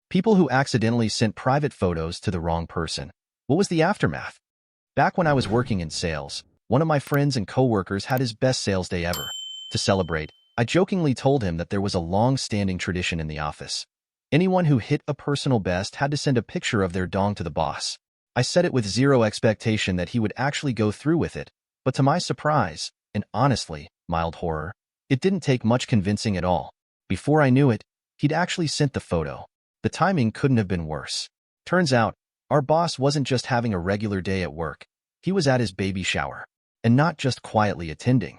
People who accidentally sent private photos to the wrong person. What was the aftermath? Back when I was working in sales, one of my friends and coworkers had his best sales day ever. To celebrate, I jokingly told him that there was a long-standing tradition in the office. Anyone who hit a personal best had to send a picture of their dong to the boss. I said it with zero expectation that he would actually go through with it, but to my surprise, and honestly, mild horror, it didn't take much convincing at all. Before I knew it, he'd actually sent the photo. The timing couldn't have been worse. Turns out, our boss wasn't just having a regular day at work. He was at his baby shower. And not just quietly attending.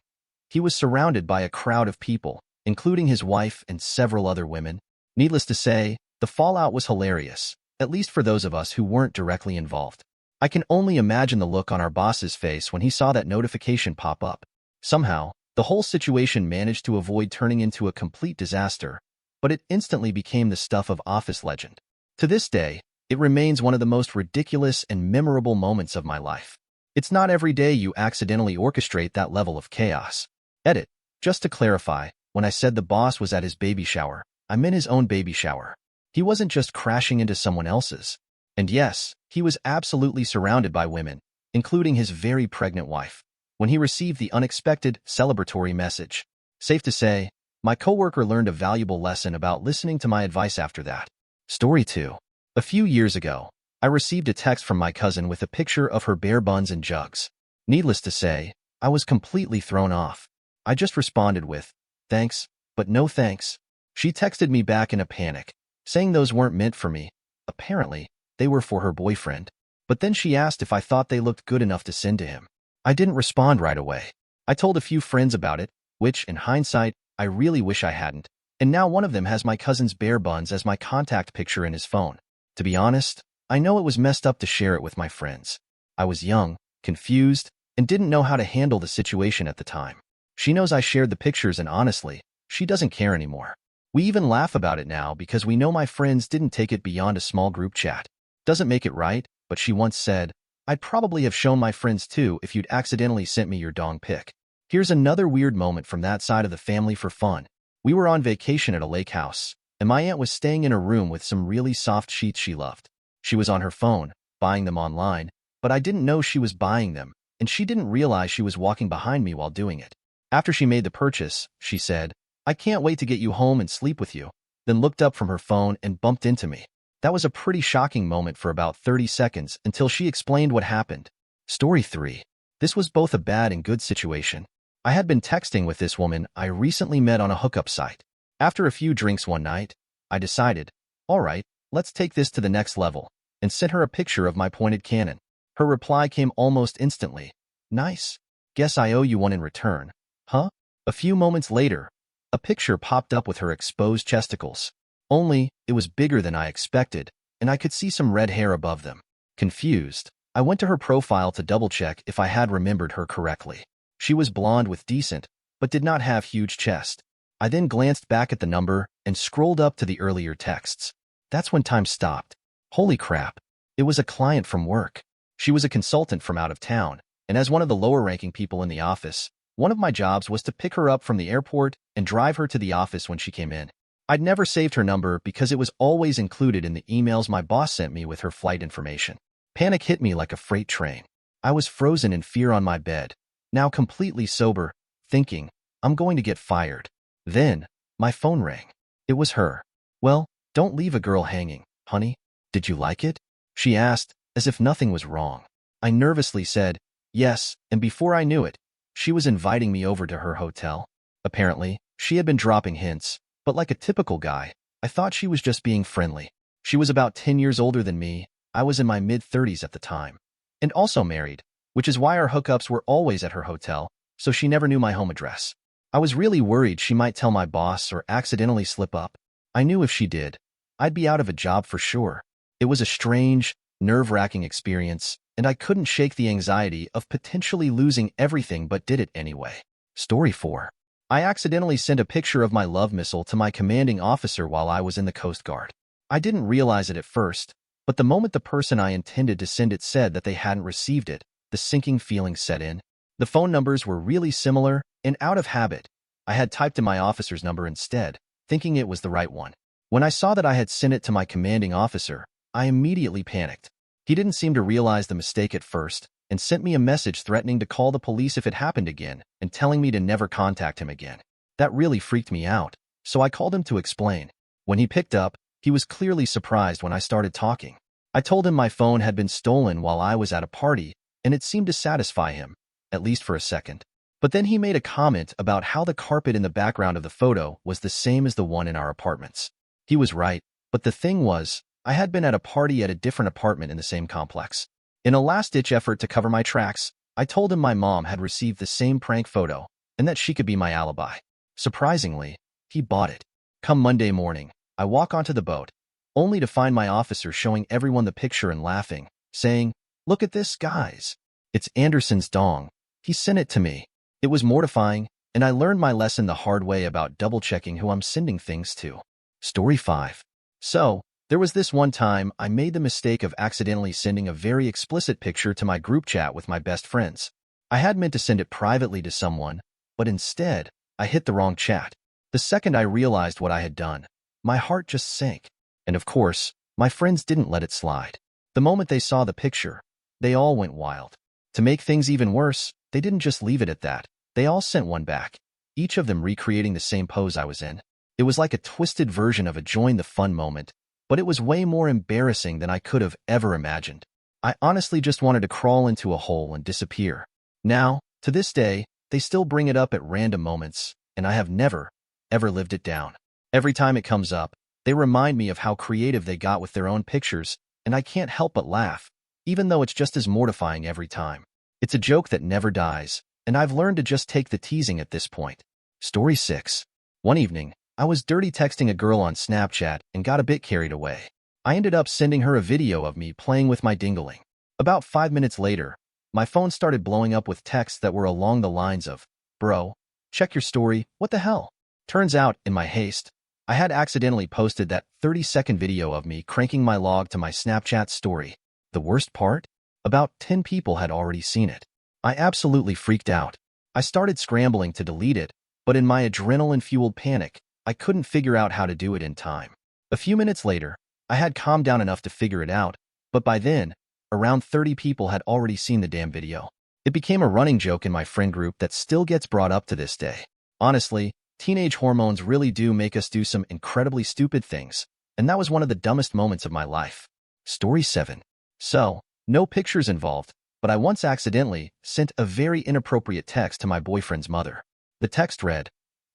He was surrounded by a crowd of people, including his wife and several other women. Needless to say, the fallout was hilarious, at least for those of us who weren't directly involved. I can only imagine the look on our boss's face when he saw that notification pop up. Somehow, the whole situation managed to avoid turning into a complete disaster, but it instantly became the stuff of office legend. To this day, it remains one of the most ridiculous and memorable moments of my life. It's not every day you accidentally orchestrate that level of chaos. Edit. Just to clarify, when I said the boss was at his baby shower, I meant his own baby shower. He wasn't just crashing into someone else's. And yes, he was absolutely surrounded by women, including his very pregnant wife, when he received the unexpected, celebratory message. Safe to say, my coworker learned a valuable lesson about listening to my advice after that. Story 2. A few years ago, I received a text from my cousin with a picture of her bare buns and jugs. Needless to say, I was completely thrown off. I just responded with, "Thanks, but no thanks." She texted me back in a panic, saying those weren't meant for me. Apparently, they were for her boyfriend. But then she asked if I thought they looked good enough to send to him. I didn't respond right away. I told a few friends about it, which, in hindsight, I really wish I hadn't. And now one of them has my cousin's bare buns as my contact picture in his phone. To be honest, I know it was messed up to share it with my friends. I was young, confused, and didn't know how to handle the situation at the time. She knows I shared the pictures and honestly, she doesn't care anymore. We even laugh about it now because we know my friends didn't take it beyond a small group chat. Doesn't make it right, but she once said, "I'd probably have shown my friends too if you'd accidentally sent me your dong pic." Here's another weird moment from that side of the family for fun. We were on vacation at a lake house, and my aunt was staying in a room with some really soft sheets she loved. She was on her phone, buying them online, but I didn't know she was buying them, and she didn't realize she was walking behind me while doing it. After she made the purchase, she said, "I can't wait to get you home and sleep with you," then looked up from her phone and bumped into me. That was a pretty shocking moment for about 30 seconds until she explained what happened. Story 3. This was both a bad and good situation. I had been texting with this woman I recently met on a hookup site. After a few drinks one night, I decided, all right, let's take this to the next level, and sent her a picture of my pointed cannon. Her reply came almost instantly. "Nice. Guess I owe you one in return." Huh? A few moments later, a picture popped up with her exposed chesticles. Only, it was bigger than I expected, and I could see some red hair above them. Confused, I went to her profile to double-check if I had remembered her correctly. She was blonde with decent, but did not have huge chest. I then glanced back at the number and scrolled up to the earlier texts. That's when time stopped. Holy crap. It was a client from work. She was a consultant from out of town, and as one of the lower-ranking people in the office, one of my jobs was to pick her up from the airport and drive her to the office when she came in. I'd never saved her number because it was always included in the emails my boss sent me with her flight information. Panic hit me like a freight train. I was frozen in fear on my bed, now completely sober, thinking, I'm going to get fired. Then, my phone rang. It was her. "Well, don't leave a girl hanging, honey. Did you like it?" she asked, as if nothing was wrong. I nervously said, yes, and before I knew it, she was inviting me over to her hotel. Apparently, she had been dropping hints, but like a typical guy, I thought she was just being friendly. She was about 10 years older than me. I was in my mid-30s at the time, and also married, which is why our hookups were always at her hotel, so she never knew my home address. I was really worried she might tell my boss or accidentally slip up. I knew if she did, I'd be out of a job for sure. It was a strange, nerve-wracking experience, and I couldn't shake the anxiety of potentially losing everything but did it anyway. Story 4. I accidentally sent a picture of my love missile to my commanding officer while I was in the Coast Guard. I didn't realize it at first, but the moment the person I intended to send it said that they hadn't received it, the sinking feeling set in. The phone numbers were really similar, and out of habit, I had typed in my officer's number instead, thinking it was the right one. When I saw that I had sent it to my commanding officer, I immediately panicked. He didn't seem to realize the mistake at first and sent me a message threatening to call the police if it happened again and telling me to never contact him again. That really freaked me out, so I called him to explain. When he picked up, he was clearly surprised when I started talking. I told him my phone had been stolen while I was at a party, and it seemed to satisfy him, at least for a second. But then he made a comment about how the carpet in the background of the photo was the same as the one in our apartments. He was right, but the thing was, I had been at a party at a different apartment in the same complex. In a last-ditch effort to cover my tracks, I told him my mom had received the same prank photo and that she could be my alibi. Surprisingly, he bought it. Come Monday morning, I walk onto the boat, only to find my officer showing everyone the picture and laughing, saying, "Look at this, guys. It's Anderson's dong. He sent it to me." It was mortifying, and I learned my lesson the hard way about double-checking who I'm sending things to. Story 5. So, there was this one time I made the mistake of accidentally sending a very explicit picture to my group chat with my best friends. I had meant to send it privately to someone, but instead, I hit the wrong chat. The second I realized what I had done, my heart just sank. And of course, my friends didn't let it slide. The moment they saw the picture, they all went wild. To make things even worse, they didn't just leave it at that. They all sent one back, each of them recreating the same pose I was in. It was like a twisted version of a join the fun moment, but it was way more embarrassing than I could have ever imagined. I honestly just wanted to crawl into a hole and disappear. Now, to this day, they still bring it up at random moments, and I have never, ever lived it down. Every time it comes up, they remind me of how creative they got with their own pictures, and I can't help but laugh, even though it's just as mortifying every time. It's a joke that never dies, and I've learned to just take the teasing at this point. Story 6. One evening, I was dirty texting a girl on Snapchat and got a bit carried away. I ended up sending her a video of me playing with my dingling. About 5 minutes later, my phone started blowing up with texts that were along the lines of, "Bro, check your story, what the hell?" Turns out, in my haste, I had accidentally posted that 30-second video of me cranking my log to my Snapchat story. The worst part? About 10 people had already seen it. I absolutely freaked out. I started scrambling to delete it, but in my adrenaline-fueled panic, I couldn't figure out how to do it in time. A few minutes later, I had calmed down enough to figure it out, but by then, around 30 people had already seen the damn video. It became a running joke in my friend group that still gets brought up to this day. Honestly, teenage hormones really do make us do some incredibly stupid things, and that was one of the dumbest moments of my life. Story 7. So, no pictures involved, but I once accidentally sent a very inappropriate text to my boyfriend's mother. The text read,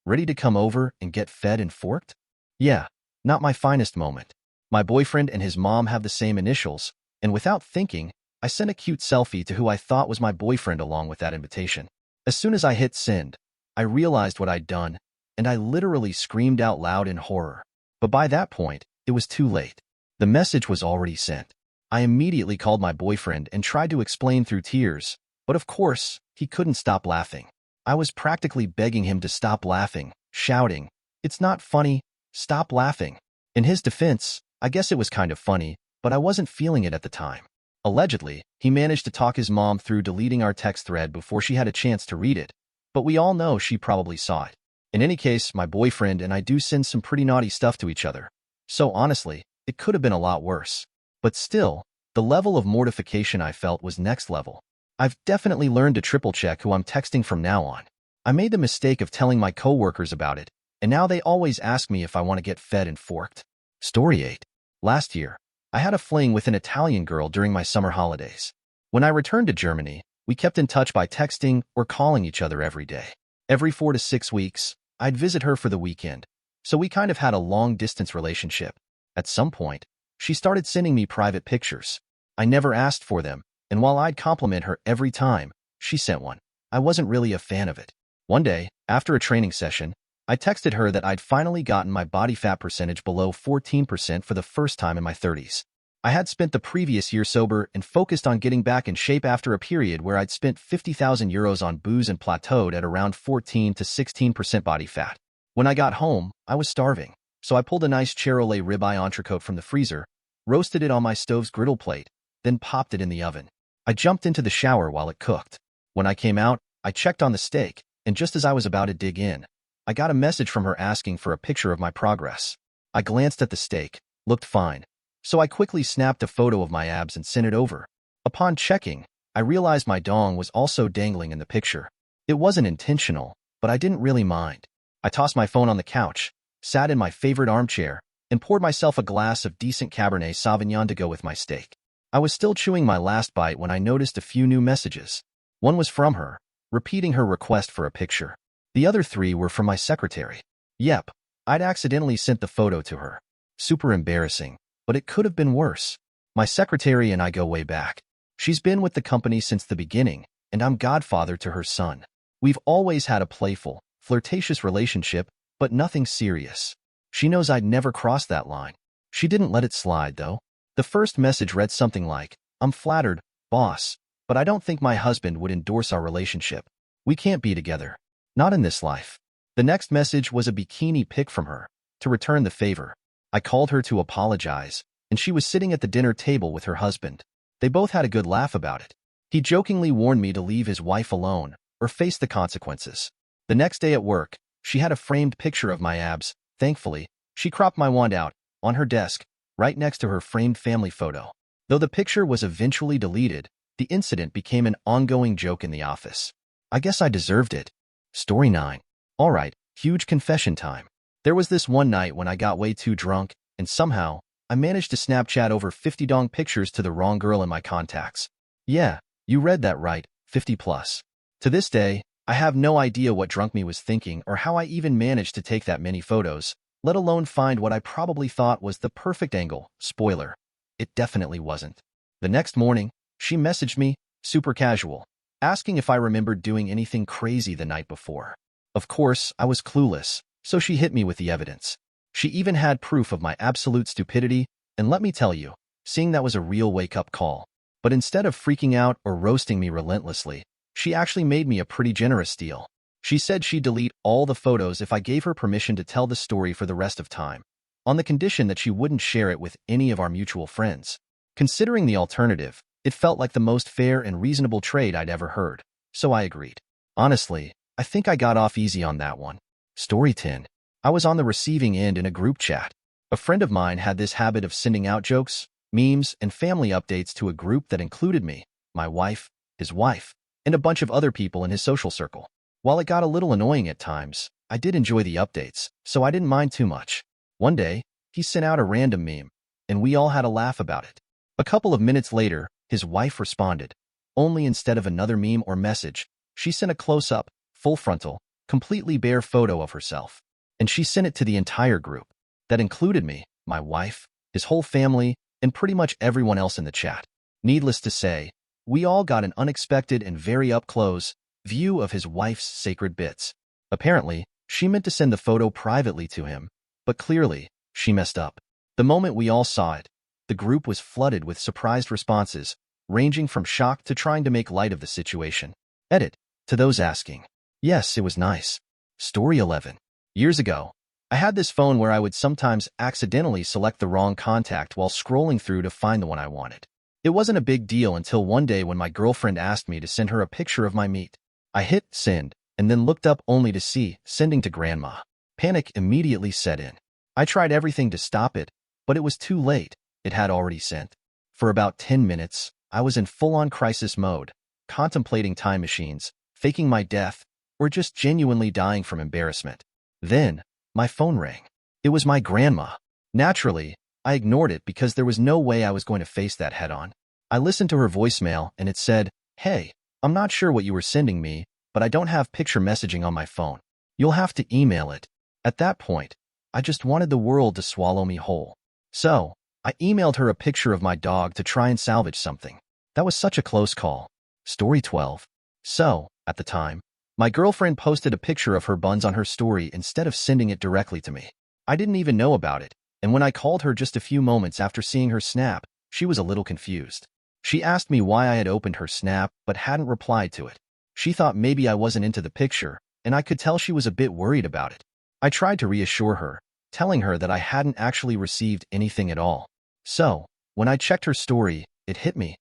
"Ready to come over and get fed and forked?" Yeah, not my finest moment. My boyfriend and his mom have the same initials, and without thinking, I sent a cute selfie to who I thought was my boyfriend along with that invitation. As soon as I hit send, I realized what I'd done, and I literally screamed out loud in horror. But by that point, it was too late. The message was already sent. I immediately called my boyfriend and tried to explain through tears, but of course, he couldn't stop laughing. I was practically begging him to stop laughing, shouting, "It's not funny, stop laughing." In his defense, I guess it was kind of funny, but I wasn't feeling it at the time. Allegedly, he managed to talk his mom through deleting our text thread before she had a chance to read it, but we all know she probably saw it. In any case, my boyfriend and I do send some pretty naughty stuff to each other, so honestly, it could have been a lot worse. But still, the level of mortification I felt was next level. I've definitely learned to triple-check who I'm texting from now on. I made the mistake of telling my coworkers about it, and now they always ask me if I want to get fed and forked. Story 8. Last year, I had a fling with an Italian girl during my summer holidays. When I returned to Germany, we kept in touch by texting or calling each other every day. Every 4 to 6 weeks, I'd visit her for the weekend, so we kind of had a long-distance relationship. At some point, she started sending me private pictures. I never asked for them, and while I'd compliment her every time she sent one, I wasn't really a fan of it. One day, after a training session, I texted her that I'd finally gotten my body fat percentage below 14% for the first time in my 30s. I had spent the previous year sober and focused on getting back in shape after a period where I'd spent 50,000 euros on booze and plateaued at around 14 to 16% body fat. When I got home, I was starving, so I pulled a nice Charolais ribeye entrecote from the freezer, roasted it on my stove's griddle plate, then popped it in the oven. I jumped into the shower while it cooked. When I came out, I checked on the steak, and just as I was about to dig in, I got a message from her asking for a picture of my progress. I glanced at the steak, looked fine, so I quickly snapped a photo of my abs and sent it over. Upon checking, I realized my dong was also dangling in the picture. It wasn't intentional, but I didn't really mind. I tossed my phone on the couch, sat in my favorite armchair, and poured myself a glass of decent Cabernet Sauvignon to go with my steak. I was still chewing my last bite when I noticed a few new messages. One was from her, repeating her request for a picture. The other 3 were from my secretary. Yep, I'd accidentally sent the photo to her. Super embarrassing, but it could have been worse. My secretary and I go way back. She's been with the company since the beginning, and I'm godfather to her son. We've always had a playful, flirtatious relationship, but nothing serious. She knows I'd never cross that line. She didn't let it slide, though. The first message read something like, "I'm flattered, boss, but I don't think my husband would endorse our relationship. We can't be together. Not in this life." The next message was a bikini pic from her, to return the favor. I called her to apologize, and she was sitting at the dinner table with her husband. They both had a good laugh about it. He jokingly warned me to leave his wife alone, or face the consequences. The next day at work, she had a framed picture of my abs. Thankfully, she cropped my wand out, on her desk, right next to her framed family photo. Though the picture was eventually deleted, the incident became an ongoing joke in the office. I guess I deserved it. Story 9. Alright, huge confession time. There was this one night when I got way too drunk, and somehow, I managed to Snapchat over 50 dong pictures to the wrong girl in my contacts. Yeah, you read that right, 50 plus. To this day, I have no idea what drunk me was thinking or how I even managed to take that many photos, let alone find what I probably thought was the perfect angle. Spoiler, it definitely wasn't. The next morning, she messaged me, super casual, asking if I remembered doing anything crazy the night before. Of course, I was clueless, so she hit me with the evidence. She even had proof of my absolute stupidity, and let me tell you, seeing that was a real wake-up call. But instead of freaking out or roasting me relentlessly, she actually made me a pretty generous deal. She said she'd delete all the photos if I gave her permission to tell the story for the rest of time, on the condition that she wouldn't share it with any of our mutual friends. Considering the alternative, it felt like the most fair and reasonable trade I'd ever heard, so I agreed. Honestly, I think I got off easy on that one. Story 10. I was on the receiving end in a group chat. A friend of mine had this habit of sending out jokes, memes, and family updates to a group that included me, my wife, his wife, and a bunch of other people in his social circle. While it got a little annoying at times, I did enjoy the updates, so I didn't mind too much. One day, he sent out a random meme, and we all had a laugh about it. A couple of minutes later, his wife responded. Only instead of another meme or message, she sent a close-up, full frontal, completely bare photo of herself. And she sent it to the entire group. That included me, my wife, his whole family, and pretty much everyone else in the chat. Needless to say, we all got an unexpected and very up-close view of his wife's sacred bits. Apparently, she meant to send the photo privately to him, but clearly, she messed up. The moment we all saw it, the group was flooded with surprised responses, ranging from shock to trying to make light of the situation. Edit, to those asking. Yes, it was nice. Story 11. Years ago, I had this phone where I would sometimes accidentally select the wrong contact while scrolling through to find the one I wanted. It wasn't a big deal until one day when my girlfriend asked me to send her a picture of my meat. I hit send, and then looked up only to see sending to grandma. Panic immediately set in. I tried everything to stop it, but it was too late. It had already sent. For about 10 minutes, I was in full-on crisis mode, contemplating time machines, faking my death, or just genuinely dying from embarrassment. Then, my phone rang. It was my grandma. Naturally, I ignored it because there was no way I was going to face that head-on. I listened to her voicemail, and it said, "Hey, I'm not sure what you were sending me, but I don't have picture messaging on my phone. You'll have to email it." At that point, I just wanted the world to swallow me whole. So, I emailed her a picture of my dog to try and salvage something. That was such a close call. Story 12. So, at the time, my girlfriend posted a picture of her buns on her story instead of sending it directly to me. I didn't even know about it, and when I called her just a few moments after seeing her snap, she was a little confused. She asked me why I had opened her snap but hadn't replied to it. She thought maybe I wasn't into the picture, and I could tell she was a bit worried about it. I tried to reassure her, telling her that I hadn't actually received anything at all. So, when I checked her story, it hit me.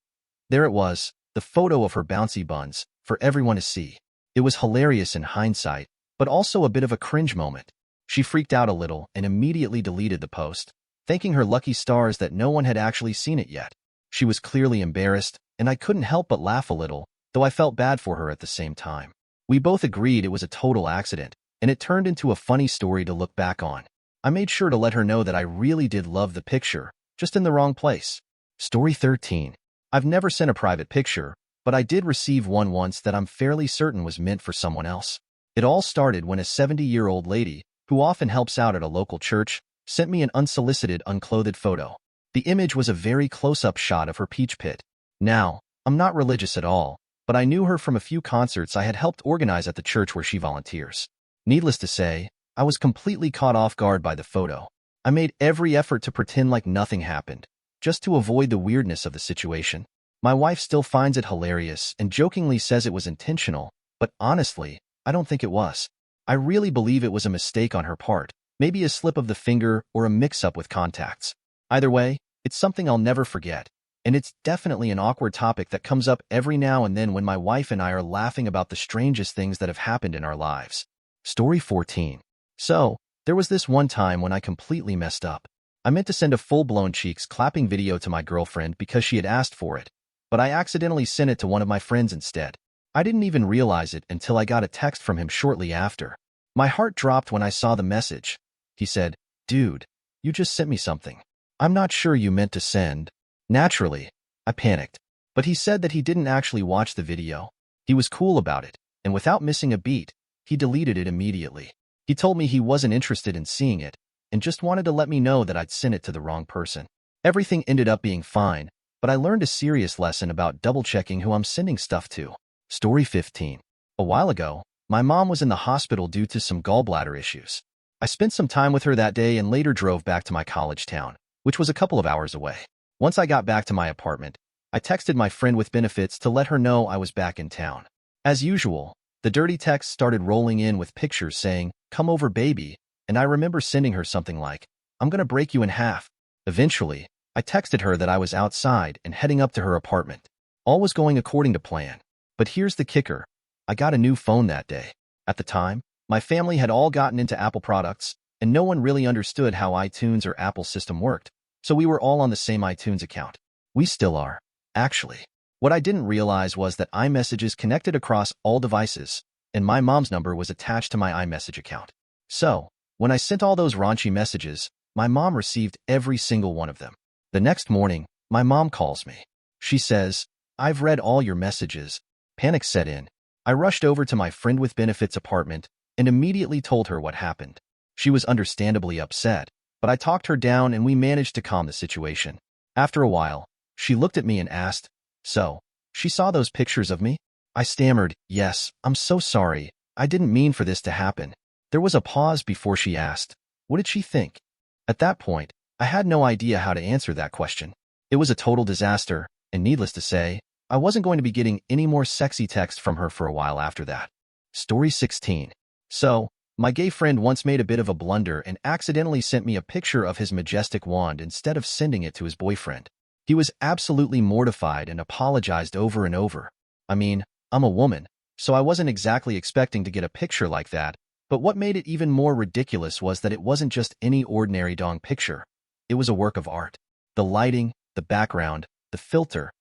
There it was, the photo of her bouncy buns, for everyone to see. It was hilarious in hindsight, but also a bit of a cringe moment. She freaked out a little and immediately deleted the post, thanking her lucky stars that no one had actually seen it yet. She was clearly embarrassed, and I couldn't help but laugh a little, though I felt bad for her at the same time. We both agreed it was a total accident, and it turned into a funny story to look back on. I made sure to let her know that I really did love the picture, just in the wrong place. Story 13. I've never sent a private picture, but I did receive one once that I'm fairly certain was meant for someone else. It all started when a 70-year-old lady, who often helps out at a local church, sent me an unsolicited, unclothed photo. The image was a very close-up shot of her peach pit. Now, I'm not religious at all, but I knew her from a few concerts I had helped organize at the church where she volunteers. Needless to say, I was completely caught off guard by the photo. I made every effort to pretend like nothing happened, just to avoid the weirdness of the situation. My wife still finds it hilarious and jokingly says it was intentional, but honestly, I don't think it was. I really believe it was a mistake on her part, maybe a slip of the finger or a mix-up with contacts. Either way, it's something I'll never forget, and it's definitely an awkward topic that comes up every now and then when my wife and I are laughing about the strangest things that have happened in our lives. Story 14. So, there was this one time when I completely messed up. I meant to send a full-blown cheeks clapping video to my girlfriend because she had asked for it, but I accidentally sent it to one of my friends instead. I didn't even realize it until I got a text from him shortly after. My heart dropped when I saw the message. He said, "Dude, you just sent me something I'm not sure you meant to send." Naturally, I panicked, but he said that he didn't actually watch the video. He was cool about it, and without missing a beat, he deleted it immediately. He told me he wasn't interested in seeing it, and just wanted to let me know that I'd sent it to the wrong person. Everything ended up being fine, but I learned a serious lesson about double-checking who I'm sending stuff to. Story 15. A while ago, my mom was in the hospital due to some gallbladder issues. I spent some time with her that day and later drove back to my college town, which was a couple of hours away. Once I got back to my apartment, I texted my friend with benefits to let her know I was back in town. As usual, the dirty text started rolling in with pictures saying, "Come over, baby," and I remember sending her something like, "I'm gonna break you in half." Eventually, I texted her that I was outside and heading up to her apartment. All was going according to plan. But here's the kicker. I got a new phone that day. At the time, my family had all gotten into Apple products, and no one really understood how iTunes or Apple's system worked, so we were all on the same iTunes account. We still are, actually. What I didn't realize was that iMessage is connected across all devices, and my mom's number was attached to my iMessage account. So, when I sent all those raunchy messages, my mom received every single one of them. The next morning, my mom calls me. She says, "I've read all your messages." Panic set in. I rushed over to my friend with benefits apartment and immediately told her what happened. She was understandably upset, but I talked her down and we managed to calm the situation. After a while, she looked at me and asked, "So, she saw those pictures of me?" I stammered, "Yes, I'm so sorry. I didn't mean for this to happen." There was a pause before she asked, "What did she think?" At that point, I had no idea how to answer that question. It was a total disaster, and needless to say, I wasn't going to be getting any more sexy texts from her for a while after that. Story 16. So, my gay friend once made a bit of a blunder and accidentally sent me a picture of his majestic wand instead of sending it to his boyfriend. He was absolutely mortified and apologized over and over. I mean, I'm a woman, so I wasn't exactly expecting to get a picture like that, but what made it even more ridiculous was that it wasn't just any ordinary dong picture. It was a work of art. The lighting, the background, the filter,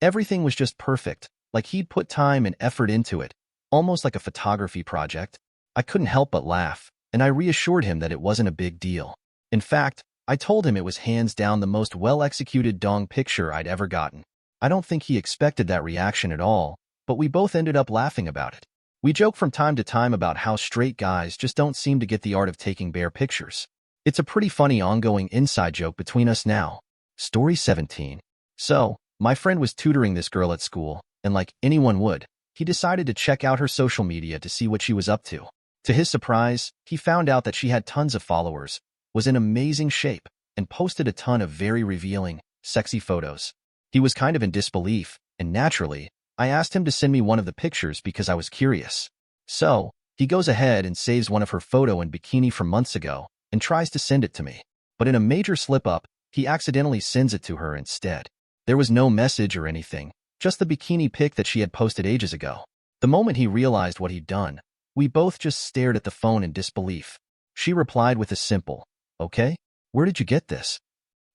everything was just perfect, like he'd put time and effort into it, almost like a photography project. I couldn't help but laugh, and I reassured him that it wasn't a big deal. In fact, I told him it was hands down the most well-executed dong picture I'd ever gotten. I don't think he expected that reaction at all, but we both ended up laughing about it. We joke from time to time about how straight guys just don't seem to get the art of taking bare pictures. It's a pretty funny ongoing inside joke between us now. Story 17. So, my friend was tutoring this girl at school, and like anyone would, he decided to check out her social media to see what she was up to. To his surprise, he found out that she had tons of followers, was in amazing shape, and posted a ton of very revealing, sexy photos. He was kind of in disbelief, and naturally, I asked him to send me one of the pictures because I was curious. So, he goes ahead and saves one of her photo in bikini from months ago, and tries to send it to me. But in a major slip-up, he accidentally sends it to her instead. There was no message or anything, just the bikini pic that she had posted ages ago. The moment he realized what he'd done, we both just stared at the phone in disbelief. She replied with a simple, "Okay, where did you get this?"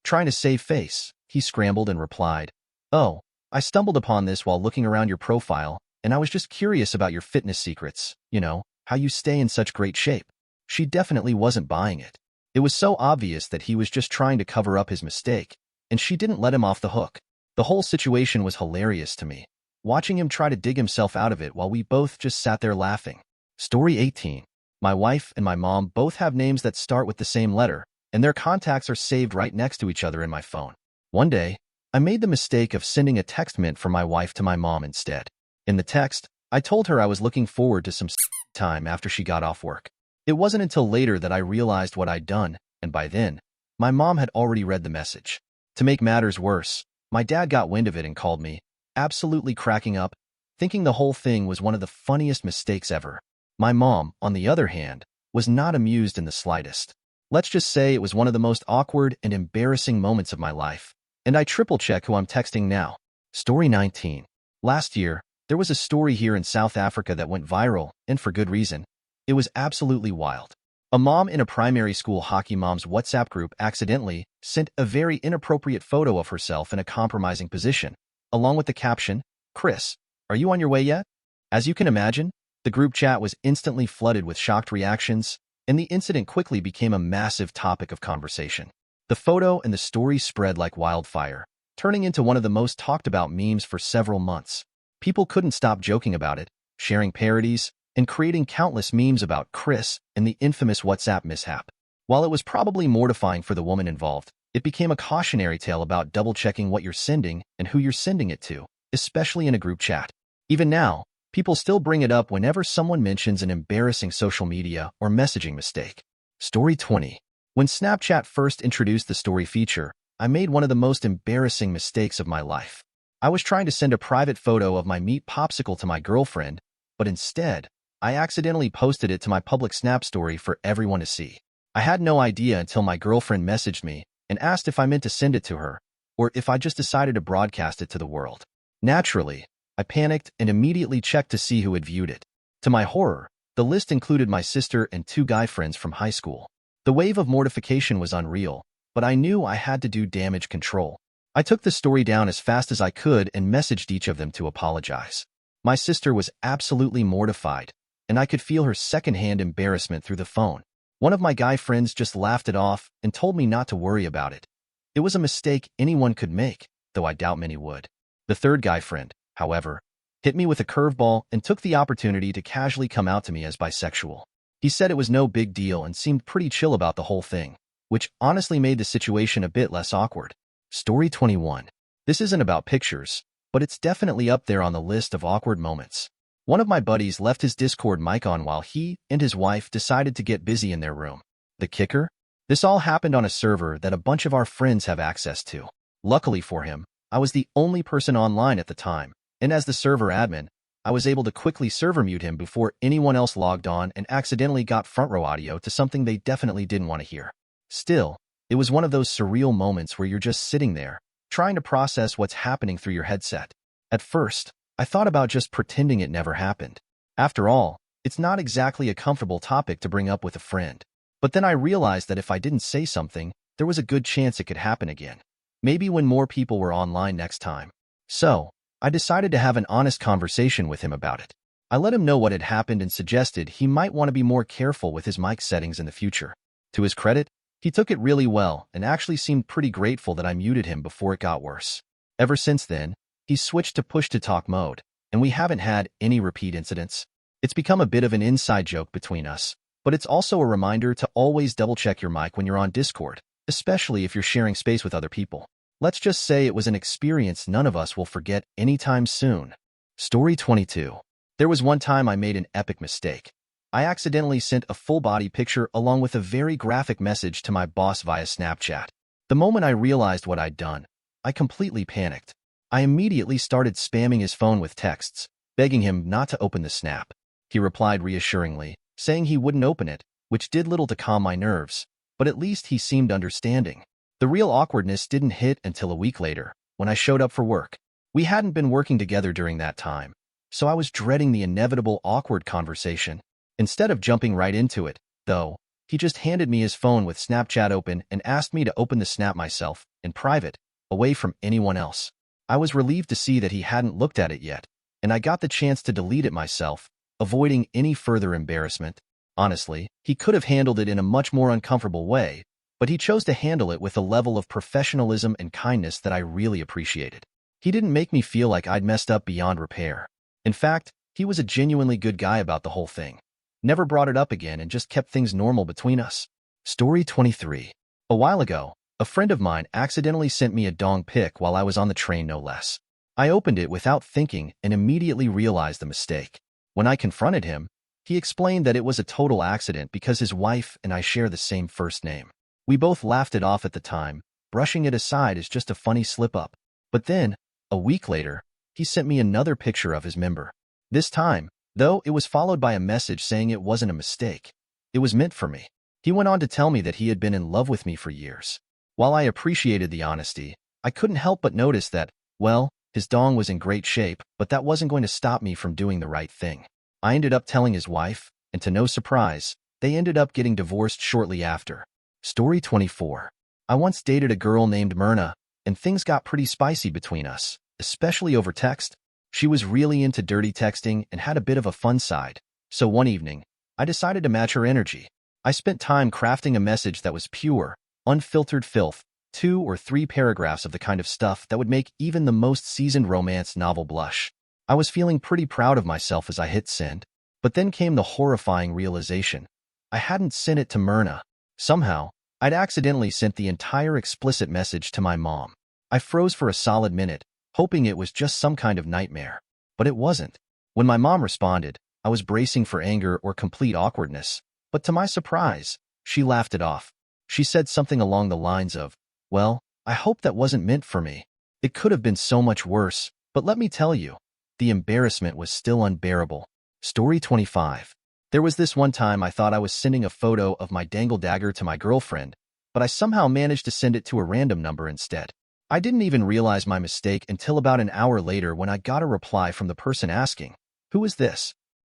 Trying to save face, he scrambled and replied, "Oh, I stumbled upon this while looking around your profile, and I was just curious about your fitness secrets, how you stay in such great shape." She definitely wasn't buying it. It was so obvious that he was just trying to cover up his mistake, and she didn't let him off the hook. The whole situation was hilarious to me, watching him try to dig himself out of it while we both just sat there laughing. Story 18. My wife and my mom both have names that start with the same letter, and their contacts are saved right next to each other in my phone. One day, I made the mistake of sending a text meant for my wife to my mom instead. In the text, I told her I was looking forward to some time after she got off work. It wasn't until later that I realized what I'd done, and by then, my mom had already read the message. To make matters worse, my dad got wind of it and called me, absolutely cracking up, thinking the whole thing was one of the funniest mistakes ever. My mom, on the other hand, was not amused in the slightest. Let's just say it was one of the most awkward and embarrassing moments of my life, and I triple-check who I'm texting now. Story 19. Last year, there was a story here in South Africa that went viral, and for good reason. It was absolutely wild. A mom in a primary school hockey mom's WhatsApp group accidentally sent a very inappropriate photo of herself in a compromising position, along with the caption, "Chris, are you on your way yet?" As you can imagine, the group chat was instantly flooded with shocked reactions, and the incident quickly became a massive topic of conversation. The photo and the story spread like wildfire, turning into one of the most talked about memes for several months. People couldn't stop joking about it, sharing parodies, and creating countless memes about Chris and the infamous WhatsApp mishap. While it was probably mortifying for the woman involved, it became a cautionary tale about double-checking what you're sending and who you're sending it to, especially in a group chat. Even now, people still bring it up whenever someone mentions an embarrassing social media or messaging mistake. Story 20. When Snapchat first introduced the story feature, I made one of the most embarrassing mistakes of my life. I was trying to send a private photo of my meat popsicle to my girlfriend, but instead, I accidentally posted it to my public Snap story for everyone to see. I had no idea until my girlfriend messaged me and asked if I meant to send it to her, or if I just decided to broadcast it to the world. Naturally, I panicked and immediately checked to see who had viewed it. To my horror, the list included my sister and two guy friends from high school. The wave of mortification was unreal, but I knew I had to do damage control. I took the story down as fast as I could and messaged each of them to apologize. My sister was absolutely mortified, and I could feel her secondhand embarrassment through the phone. One of my guy friends just laughed it off and told me not to worry about it. It was a mistake anyone could make, though I doubt many would. The third guy friend, however, hit me with a curveball and took the opportunity to casually come out to me as bisexual. He said it was no big deal and seemed pretty chill about the whole thing, which honestly made the situation a bit less awkward. Story 21. This isn't about pictures, but it's definitely up there on the list of awkward moments. One of my buddies left his Discord mic on while he and his wife decided to get busy in their room. The kicker? This all happened on a server that a bunch of our friends have access to. Luckily for him, I was the only person online at the time, and as the server admin, I was able to quickly server mute him before anyone else logged on and accidentally got front row audio to something they definitely didn't want to hear. Still, it was one of those surreal moments where you're just sitting there, trying to process what's happening through your headset. At first, I thought about just pretending it never happened. After all, it's not exactly a comfortable topic to bring up with a friend. But then I realized that if I didn't say something, there was a good chance it could happen again. Maybe when more people were online next time. So, I decided to have an honest conversation with him about it. I let him know what had happened and suggested he might want to be more careful with his mic settings in the future. To his credit, he took it really well and actually seemed pretty grateful that I muted him before it got worse. Ever since then, he's switched to push-to-talk mode, and we haven't had any repeat incidents. It's become a bit of an inside joke between us, but it's also a reminder to always double-check your mic when you're on Discord, especially if you're sharing space with other people. Let's just say it was an experience none of us will forget anytime soon. Story 22. There was one time I made an epic mistake. I accidentally sent a full-body picture along with a very graphic message to my boss via Snapchat. The moment I realized what I'd done, I completely panicked. I immediately started spamming his phone with texts, begging him not to open the snap. He replied reassuringly, saying he wouldn't open it, which did little to calm my nerves, but at least he seemed understanding. The real awkwardness didn't hit until a week later, when I showed up for work. We hadn't been working together during that time, so I was dreading the inevitable awkward conversation. Instead of jumping right into it, though, He just handed me his phone with Snapchat open and asked me to open the snap myself, in private, away from anyone else. I was relieved to see that he hadn't looked at it yet, and I got the chance to delete it myself, avoiding any further embarrassment. Honestly, he could have handled it in a much more uncomfortable way, but he chose to handle it with a level of professionalism and kindness that I really appreciated. He didn't make me feel like I'd messed up beyond repair. In fact, he was a genuinely good guy about the whole thing. Never brought it up again and just kept things normal between us. Story 23. A while ago, a friend of mine accidentally sent me a dong pic while I was on the train, no less. I opened it without thinking and immediately realized the mistake. When I confronted him, he explained that it was a total accident because his wife and I share the same first name. We both laughed it off at the time, brushing it aside as just a funny slip-up. But then, a week later, he sent me another picture of his member. This time, though, it was followed by a message saying it wasn't a mistake. It was meant for me. He went on to tell me that he had been in love with me for years. While I appreciated the honesty, I couldn't help but notice that, well, his dong was in great shape, but that wasn't going to stop me from doing the right thing. I ended up telling his wife, and to no surprise, they ended up getting divorced shortly after. Story 24. I once dated a girl named Myrna, and things got pretty spicy between us, especially over text. She was really into dirty texting and had a bit of a fun side, so one evening, I decided to match her energy. I spent time crafting a message that was pure, unfiltered filth, 2 or 3 paragraphs of the kind of stuff that would make even the most seasoned romance novel blush. I was feeling pretty proud of myself as I hit send, but then came the horrifying realization. I hadn't sent it to Myrna. Somehow, I'd accidentally sent the entire explicit message to my mom. I froze for a solid minute, hoping it was just some kind of nightmare. But it wasn't. When my mom responded, I was bracing for anger or complete awkwardness, but to my surprise, she laughed it off. She said something along the lines of, "Well, I hope that wasn't meant for me. It could have been so much worse, but let me tell you, the embarrassment was still unbearable." Story 25. There was this one time I thought I was sending a photo of my dangle dagger to my girlfriend, but I somehow managed to send it to a random number instead. I didn't even realize my mistake until about an hour later when I got a reply from the person asking, "Who is this?"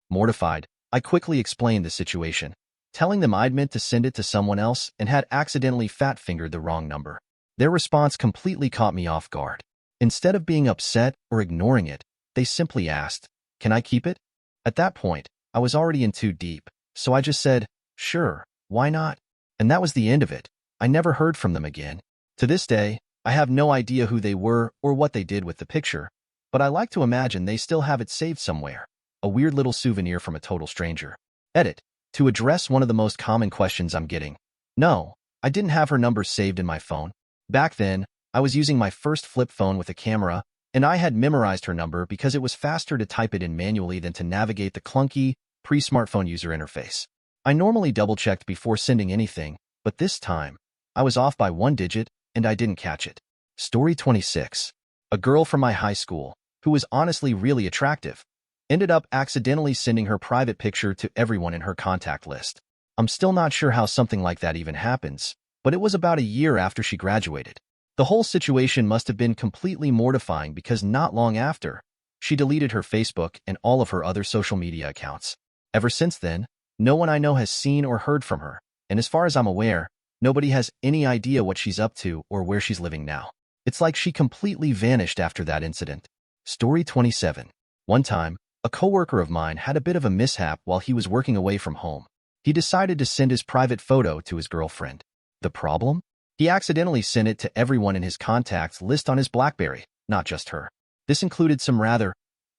Mortified, I quickly explained the situation, telling them I'd meant to send it to someone else and had accidentally fat-fingered the wrong number. Their response completely caught me off guard. Instead of being upset or ignoring it, they simply asked, "Can I keep it?" At that point, I was already in too deep, so I just said, "Sure, why not?" And that was the end of it. I never heard from them again. To this day, I have no idea who they were or what they did with the picture, but I like to imagine they still have it saved somewhere. A weird little souvenir from a total stranger. Edit. To address one of the most common questions I'm getting. No, I didn't have her number saved in my phone. Back then, I was using my first flip phone with a camera, and I had memorized her number because it was faster to type it in manually than to navigate the clunky, pre-smartphone user interface. I normally double-checked before sending anything, but this time, I was off by 1 digit, and I didn't catch it. Story 26. A girl from my high school, who was honestly really attractive, ended up accidentally sending her private picture to everyone in her contact list. I'm still not sure how something like that even happens, but it was about a year after she graduated. The whole situation must have been completely mortifying because not long after, she deleted her Facebook and all of her other social media accounts. Ever since then, no one I know has seen or heard from her, and as far as I'm aware, nobody has any idea what she's up to or where she's living now. It's like she completely vanished after that incident. Story 27. One time, a coworker of mine had a bit of a mishap while he was working away from home. He decided to send his private photo to his girlfriend. The problem? He accidentally sent it to everyone in his contacts list on his BlackBerry, not just her. This included some rather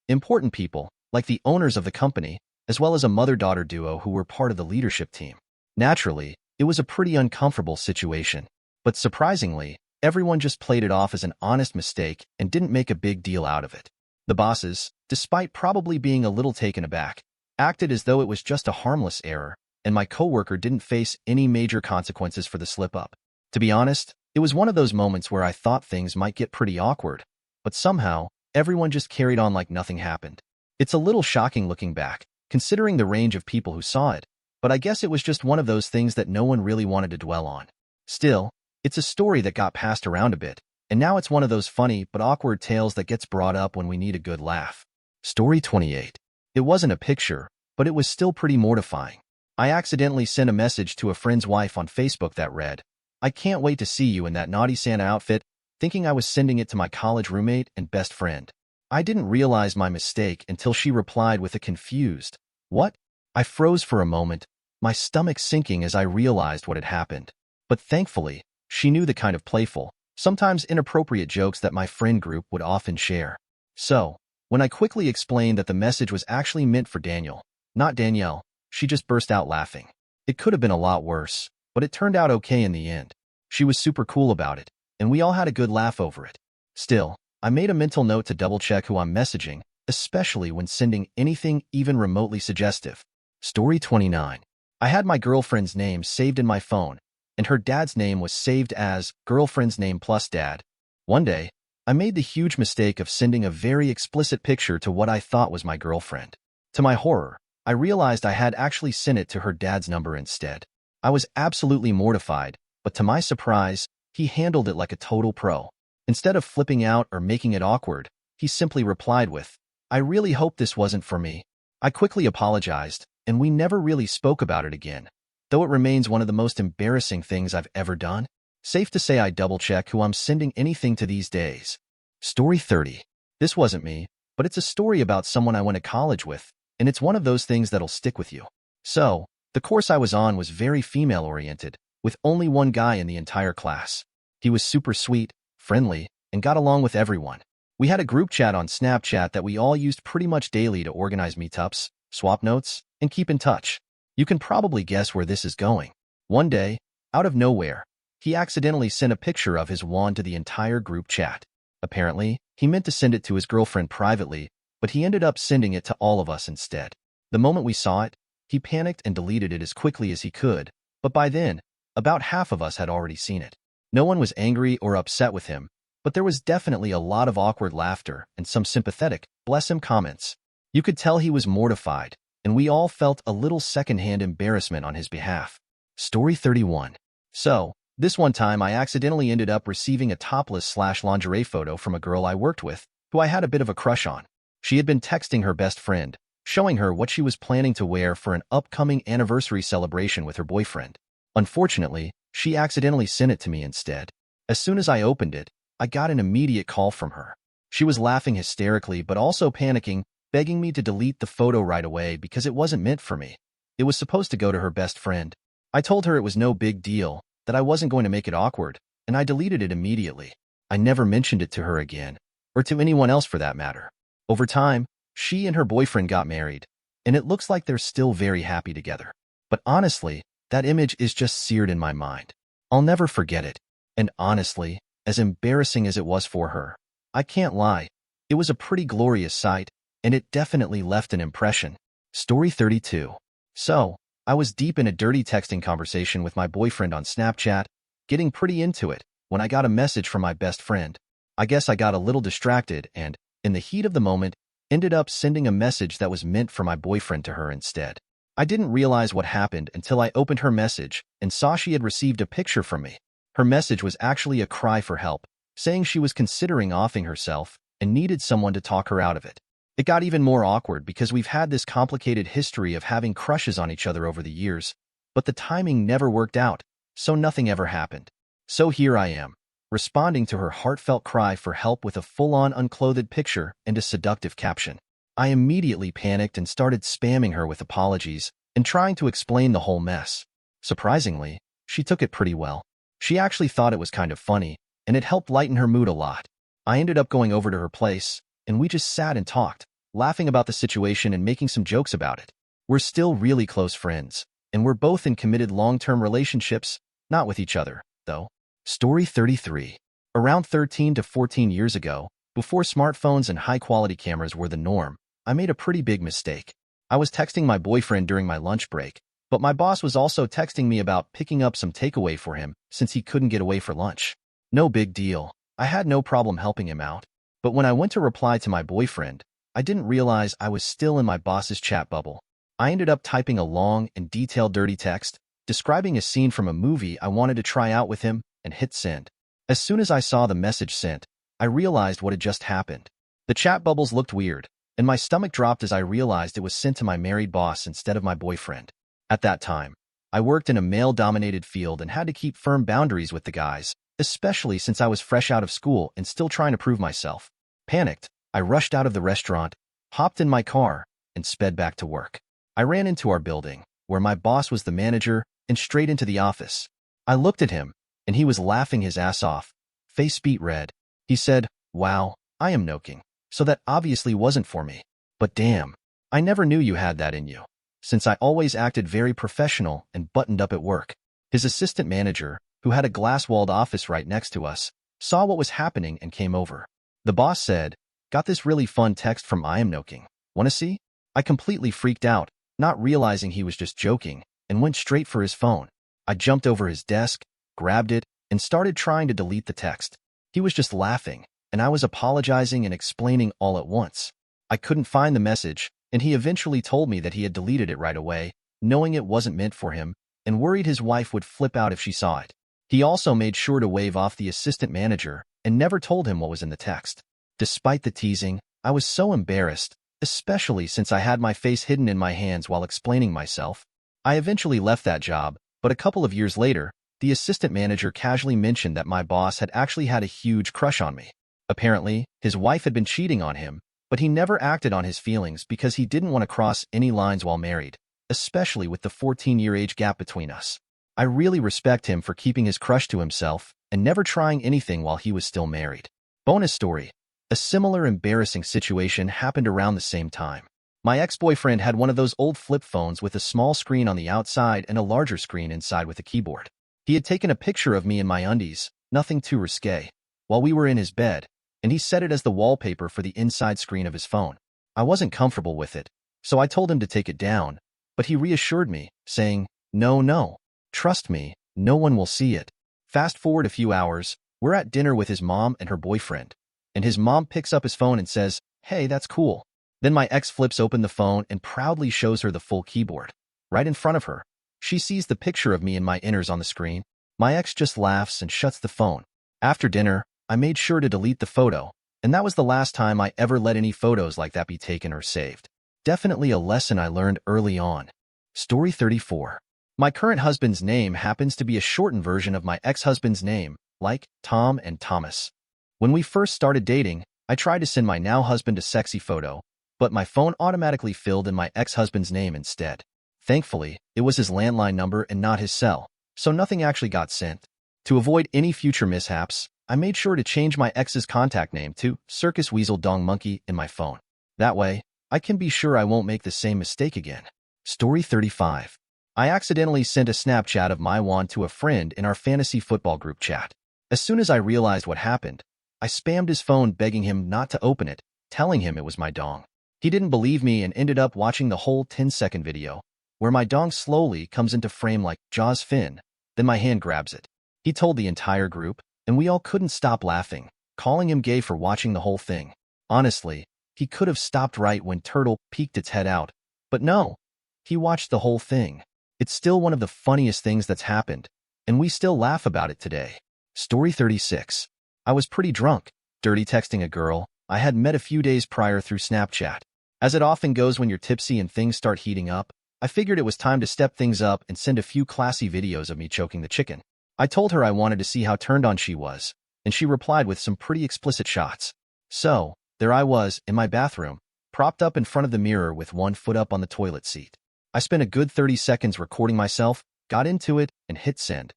important people, like the owners of the company, as well as a mother-daughter duo who were part of the leadership team. Naturally, it was a pretty uncomfortable situation, but surprisingly, everyone just played it off as an honest mistake and didn't make a big deal out of it. The bosses, despite probably being a little taken aback, acted as though it was just a harmless error, and my coworker didn't face any major consequences for the slip-up. To be honest, it was one of those moments where I thought things might get pretty awkward, but somehow, everyone just carried on like nothing happened. It's a little shocking looking back, considering the range of people who saw it, but I guess it was just one of those things that no one really wanted to dwell on. Still, it's a story that got passed around a bit, and now it's one of those funny but awkward tales that gets brought up when we need a good laugh. Story 28. It wasn't a picture, but it was still pretty mortifying. I accidentally sent a message to a friend's wife on Facebook that read, "I can't wait to see you in that naughty Santa outfit," thinking I was sending it to my college roommate and best friend. I didn't realize my mistake until she replied with a confused, "What?" I froze for a moment, my stomach sinking as I realized what had happened. But thankfully, she knew the kind of playful, sometimes inappropriate jokes that my friend group would often share. So, when I quickly explained that the message was actually meant for Daniel, not Danielle, she just burst out laughing. It could have been a lot worse, but it turned out okay in the end. She was super cool about it, and we all had a good laugh over it. Still, I made a mental note to double-check who I'm messaging, especially when sending anything even remotely suggestive. Story 29. I had my girlfriend's name saved in my phone, and her dad's name was saved as girlfriend's name plus dad. One day, I made the huge mistake of sending a very explicit picture to what I thought was my girlfriend. To my horror, I realized I had actually sent it to her dad's number instead. I was absolutely mortified, but to my surprise, he handled it like a total pro. Instead of flipping out or making it awkward, he simply replied with, "I really hope this wasn't for me." I quickly apologized, and we never really spoke about it again, though it remains one of the most embarrassing things I've ever done. Safe to say I double-check who I'm sending anything to these days. Story 30. This wasn't me, but it's a story about someone I went to college with, and it's one of those things that'll stick with you. So, the course I was on was very female-oriented, with only one guy in the entire class. He was super sweet, friendly, and got along with everyone. We had a group chat on Snapchat that we all used pretty much daily to organize meetups, swap notes, and keep in touch. You can probably guess where this is going. One day, out of nowhere, he accidentally sent a picture of his wand to the entire group chat. Apparently, he meant to send it to his girlfriend privately, but he ended up sending it to all of us instead. The moment we saw it, he panicked and deleted it as quickly as he could, but by then, about half of us had already seen it. No one was angry or upset with him, but there was definitely a lot of awkward laughter and some sympathetic, bless him comments. You could tell he was mortified, and we all felt a little secondhand embarrassment on his behalf. Story 31. So, this one time I accidentally ended up receiving a topless/lingerie photo from a girl I worked with, who I had a bit of a crush on. She had been texting her best friend, showing her what she was planning to wear for an upcoming anniversary celebration with her boyfriend. Unfortunately, she accidentally sent it to me instead. As soon as I opened it, I got an immediate call from her. She was laughing hysterically but also panicking, begging me to delete the photo right away because it wasn't meant for me. It was supposed to go to her best friend. I told her it was no big deal, that I wasn't going to make it awkward, and I deleted it immediately. I never mentioned it to her again, or to anyone else for that matter. Over time, she and her boyfriend got married, and it looks like they're still very happy together. But honestly, that image is just seared in my mind. I'll never forget it. And honestly, as embarrassing as it was for her, I can't lie, it was a pretty glorious sight, and it definitely left an impression. Story 32. So, I was deep in a dirty texting conversation with my boyfriend on Snapchat, getting pretty into it, when I got a message from my best friend. I guess I got a little distracted and, in the heat of the moment, ended up sending a message that was meant for my boyfriend to her instead. I didn't realize what happened until I opened her message and saw she had received a picture from me. Her message was actually a cry for help, saying she was considering offing herself and needed someone to talk her out of it. It got even more awkward because we've had this complicated history of having crushes on each other over the years, but the timing never worked out, so nothing ever happened. So here I am, responding to her heartfelt cry for help with a full-on unclothed picture and a seductive caption. I immediately panicked and started spamming her with apologies and trying to explain the whole mess. Surprisingly, she took it pretty well. She actually thought it was kind of funny, and it helped lighten her mood a lot. I ended up going over to her place, and we just sat and talked, laughing about the situation and making some jokes about it. We're still really close friends, and we're both in committed long-term relationships, not with each other, though. Story 33. Around 13 to 14 years ago, before smartphones and high-quality cameras were the norm, I made a pretty big mistake. I was texting my boyfriend during my lunch break, but my boss was also texting me about picking up some takeaway for him since he couldn't get away for lunch. No big deal. I had no problem helping him out. But when I went to reply to my boyfriend, I didn't realize I was still in my boss's chat bubble. I ended up typing a long and detailed dirty text, describing a scene from a movie I wanted to try out with him, and hit send. As soon as I saw the message sent, I realized what had just happened. The chat bubbles looked weird, and my stomach dropped as I realized it was sent to my married boss instead of my boyfriend. At that time, I worked in a male-dominated field and had to keep firm boundaries with the guys, especially since I was fresh out of school and still trying to prove myself. Panicked, I rushed out of the restaurant, hopped in my car, and sped back to work. I ran into our building, where my boss was the manager, and straight into the office. I looked at him, and he was laughing his ass off, face beet red. He said, "Wow, I am noking, so that obviously wasn't for me. But damn, I never knew you had that in you," since I always acted very professional and buttoned up at work. His assistant manager, who had a glass-walled office right next to us, saw what was happening and came over. The boss said, "Got this really fun text from I am noking. Wanna see?" I completely freaked out, not realizing he was just joking, and went straight for his phone. I jumped over his desk, grabbed it, and started trying to delete the text. He was just laughing, and I was apologizing and explaining all at once. I couldn't find the message, and he eventually told me that he had deleted it right away, knowing it wasn't meant for him, and worried his wife would flip out if she saw it. He also made sure to wave off the assistant manager and never told him what was in the text. Despite the teasing, I was so embarrassed, especially since I had my face hidden in my hands while explaining myself. I eventually left that job, but a couple of years later, the assistant manager casually mentioned that my boss had actually had a huge crush on me. Apparently, his wife had been cheating on him, but he never acted on his feelings because he didn't want to cross any lines while married, especially with the 14-year age gap between us. I really respect him for keeping his crush to himself and never trying anything while he was still married. Bonus story. A similar embarrassing situation happened around the same time. My ex-boyfriend had one of those old flip phones with a small screen on the outside and a larger screen inside with a keyboard. He had taken a picture of me in my undies, nothing too risque, while we were in his bed, and he set it as the wallpaper for the inside screen of his phone. I wasn't comfortable with it, so I told him to take it down, but he reassured me, saying, No, trust me, no one will see it." Fast forward a few hours, we're at dinner with his mom and her boyfriend, and his mom picks up his phone and says, "Hey, that's cool." Then my ex flips open the phone and proudly shows her the full keyboard. Right in front of her, she sees the picture of me and my inners on the screen. My ex just laughs and shuts the phone. After dinner, I made sure to delete the photo, and that was the last time I ever let any photos like that be taken or saved. Definitely a lesson I learned early on. Story 34. My current husband's name happens to be a shortened version of my ex-husband's name, like Tom and Thomas. When we first started dating, I tried to send my now husband a sexy photo, but my phone automatically filled in my ex-husband's name instead. Thankfully, it was his landline number and not his cell, so nothing actually got sent. To avoid any future mishaps, I made sure to change my ex's contact name to Circus Weasel Dong Monkey in my phone. That way, I can be sure I won't make the same mistake again. Story 35. I accidentally sent a Snapchat of my wand to a friend in our fantasy football group chat. As soon as I realized what happened, I spammed his phone begging him not to open it, telling him it was my dong. He didn't believe me and ended up watching the whole 10-second video, where my dong slowly comes into frame like Jaws fin, then my hand grabs it. He told the entire group, and we all couldn't stop laughing, calling him gay for watching the whole thing. Honestly, he could have stopped right when Turtle peeked its head out, but no, he watched the whole thing. It's still one of the funniest things that's happened, and we still laugh about it today. Story 36. I was pretty drunk, dirty texting a girl I had met a few days prior through Snapchat. As it often goes when you're tipsy and things start heating up, I figured it was time to step things up and send a few classy videos of me choking the chicken. I told her I wanted to see how turned on she was, and she replied with some pretty explicit shots. So, there I was, in my bathroom, propped up in front of the mirror with one foot up on the toilet seat. I spent a good 30 seconds recording myself, got into it, and hit send,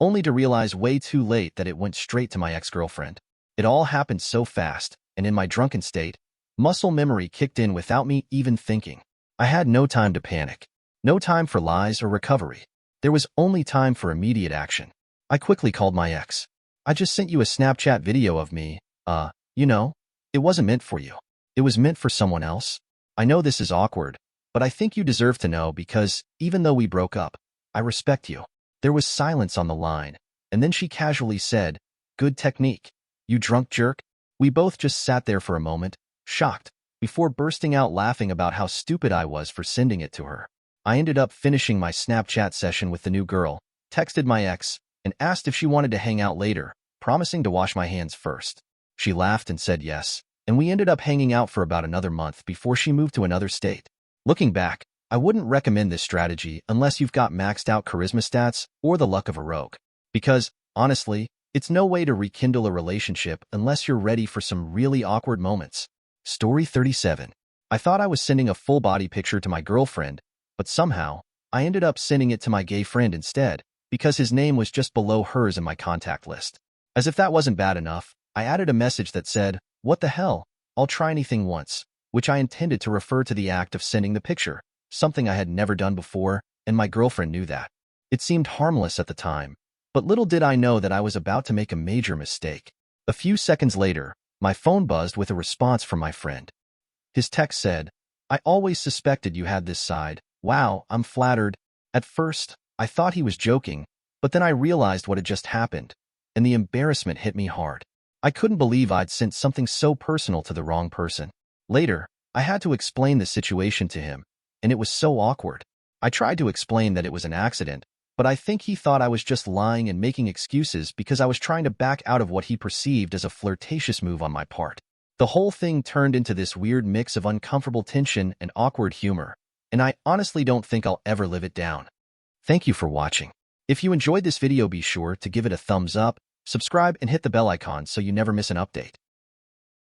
only to realize way too late that it went straight to my ex-girlfriend. It all happened so fast, and in my drunken state, muscle memory kicked in without me even thinking. I had no time to panic, no time for lies or recovery. There was only time for immediate action. I quickly called my ex. "I just sent you a Snapchat video of me. It wasn't meant for you. It was meant for someone else. I know this is awkward, but I think you deserve to know because, even though we broke up, I respect you." There was silence on the line, and then she casually said, "Good technique, you drunk jerk." We both just sat there for a moment, shocked, before bursting out laughing about how stupid I was for sending it to her. I ended up finishing my Snapchat session with the new girl, texted my ex, and asked if she wanted to hang out later, promising to wash my hands first. She laughed and said yes, and we ended up hanging out for about another month before she moved to another state. Looking back, I wouldn't recommend this strategy unless you've got maxed out charisma stats or the luck of a rogue. Because, honestly, it's no way to rekindle a relationship unless you're ready for some really awkward moments. Story 37. I thought I was sending a full-body picture to my girlfriend, but somehow, I ended up sending it to my gay friend instead, because his name was just below hers in my contact list. As if that wasn't bad enough, I added a message that said, "What the hell? I'll try anything once," which I intended to refer to the act of sending the picture, something I had never done before, and my girlfriend knew that. It seemed harmless at the time, but little did I know that I was about to make a major mistake. A few seconds later, my phone buzzed with a response from my friend. His text said, "I always suspected you had this side. Wow, I'm flattered." At first, I thought he was joking, but then I realized what had just happened, and the embarrassment hit me hard. I couldn't believe I'd sent something so personal to the wrong person. Later, I had to explain the situation to him, and it was so awkward. I tried to explain that it was an accident, but I think he thought I was just lying and making excuses because I was trying to back out of what he perceived as a flirtatious move on my part. The whole thing turned into this weird mix of uncomfortable tension and awkward humor, and I honestly don't think I'll ever live it down. Thank you for watching. If you enjoyed this video, be sure to give it a thumbs up, subscribe, and hit the bell icon so you never miss an update.